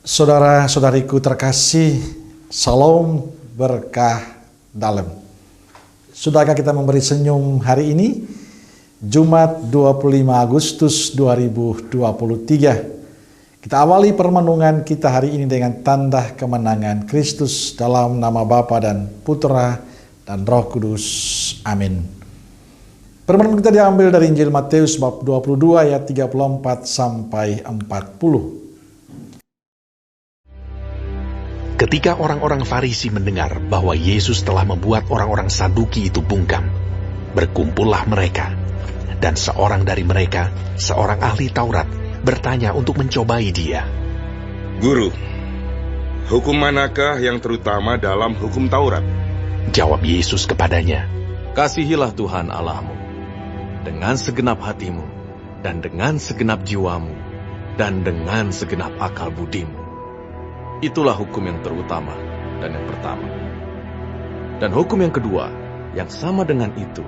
Saudara-saudariku terkasih, Salam berkah dalam. Sudahkah kita memberi senyum hari ini? Jumat 25 Agustus 2023. Kita awali permenungan kita hari ini dengan tanda kemenangan Kristus dalam nama Bapa dan Putra dan Roh Kudus. Amin. Permenungan kita diambil dari Injil Matius bab 22 ayat 34 sampai 40. Ketika orang-orang Farisi mendengar bahwa Yesus telah membuat orang-orang Saduki itu bungkam, berkumpullah mereka, dan seorang dari mereka, seorang ahli Taurat, bertanya untuk mencobai dia. Guru, hukum manakah yang terutama dalam hukum Taurat? Jawab Yesus kepadanya, Kasihilah Tuhan Allahmu dengan segenap hatimu, dan dengan segenap jiwamu, dan dengan segenap akal budimu. Itulah hukum yang terutama dan yang pertama. Dan hukum yang kedua, yang sama dengan itu,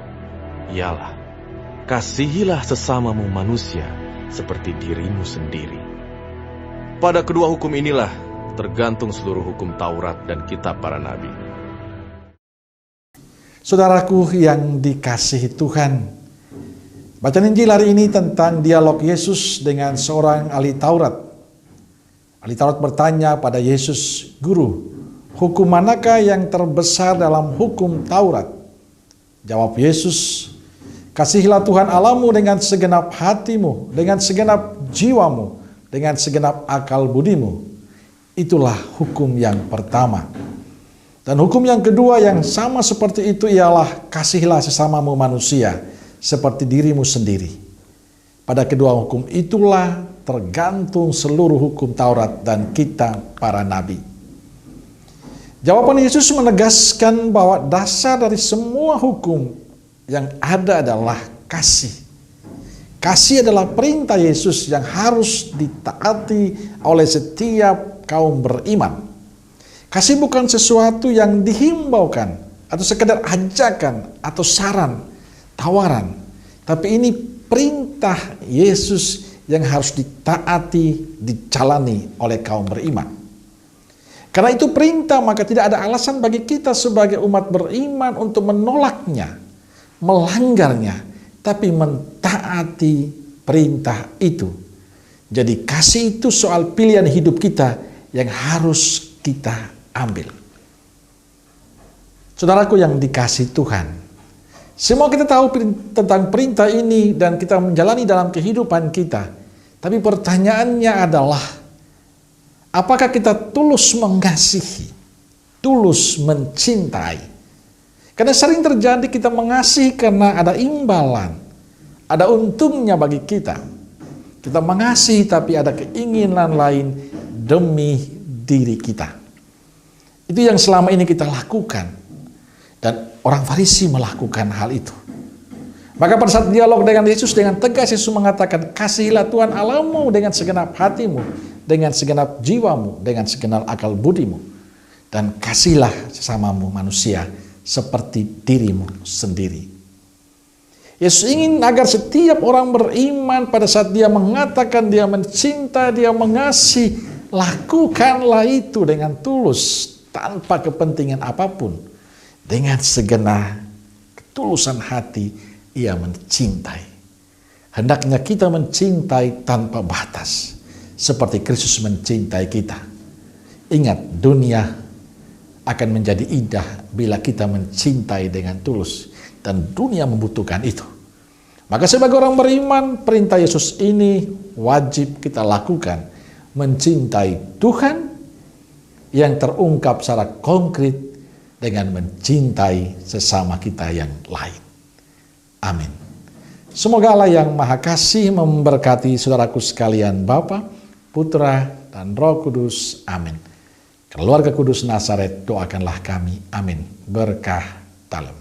ialah, kasihilah sesamamu manusia seperti dirimu sendiri. Pada kedua hukum inilah tergantung seluruh hukum Taurat dan kitab para nabi. Saudaraku yang dikasihi Tuhan, bacaan Injil hari ini tentang dialog Yesus dengan seorang ahli Taurat. Ahli Taurat bertanya pada Yesus, Guru, hukum manakah yang terbesar dalam hukum Taurat? Jawab Yesus, kasihilah Tuhan Allahmu dengan segenap hatimu, dengan segenap jiwamu, dengan segenap akal budimu. Itulah hukum yang pertama. Dan hukum yang kedua yang sama seperti itu ialah kasihilah sesamamu manusia seperti dirimu sendiri. Pada kedua hukum itulah tergantung seluruh hukum Taurat dan kitab para nabi. Jawaban Yesus menegaskan bahwa dasar dari semua hukum yang ada adalah kasih. Kasih adalah perintah Yesus yang harus ditaati oleh setiap kaum beriman. Kasih bukan sesuatu yang dihimbaukan atau sekedar ajakan atau saran, tawaran. Tapi ini perintah Yesus yang harus ditaati, dijalani oleh kaum beriman. Karena itu perintah, maka tidak ada alasan bagi kita sebagai umat beriman untuk menolaknya, melanggarnya, tapi mentaati perintah itu. Jadi kasih itu soal pilihan hidup kita yang harus kita ambil. Saudaraku yang dikasihi Tuhan, semua kita tahu tentang perintah ini dan kita menjalani dalam kehidupan kita. Tapi pertanyaannya adalah, apakah kita tulus mengasihi, tulus mencintai? Karena sering terjadi kita mengasihi karena ada imbalan, ada untungnya bagi kita. Kita mengasihi tapi ada keinginan lain demi diri kita. Itu yang selama ini kita lakukan. Dan orang Farisi melakukan hal itu. Maka pada saat dialog dengan Yesus, dengan tegas Yesus mengatakan, kasihilah Tuhan Allahmu dengan segenap hatimu, dengan segenap jiwamu, dengan segenap akal budimu. Dan kasihilah sesamamu manusia seperti dirimu sendiri. Yesus ingin agar setiap orang beriman pada saat dia mengatakan dia mencinta, dia mengasihi, lakukanlah itu dengan tulus, tanpa kepentingan apapun. Dengan segenap ketulusan hati, ia mencintai. Hendaknya kita mencintai tanpa batas, seperti Kristus mencintai kita. Ingat, dunia akan menjadi indah bila kita mencintai dengan tulus, dan dunia membutuhkan itu. Maka sebagai orang beriman, perintah Yesus ini wajib kita lakukan. Mencintai Tuhan yang terungkap secara konkret dengan mencintai sesama kita yang lain. Amin. Semoga Allah yang Maha Kasih memberkati saudaraku sekalian, Bapa, Putra, dan Roh Kudus. Amin. Keluarga Kudus Nazaret, doakanlah kami. Amin. Berkah dalam.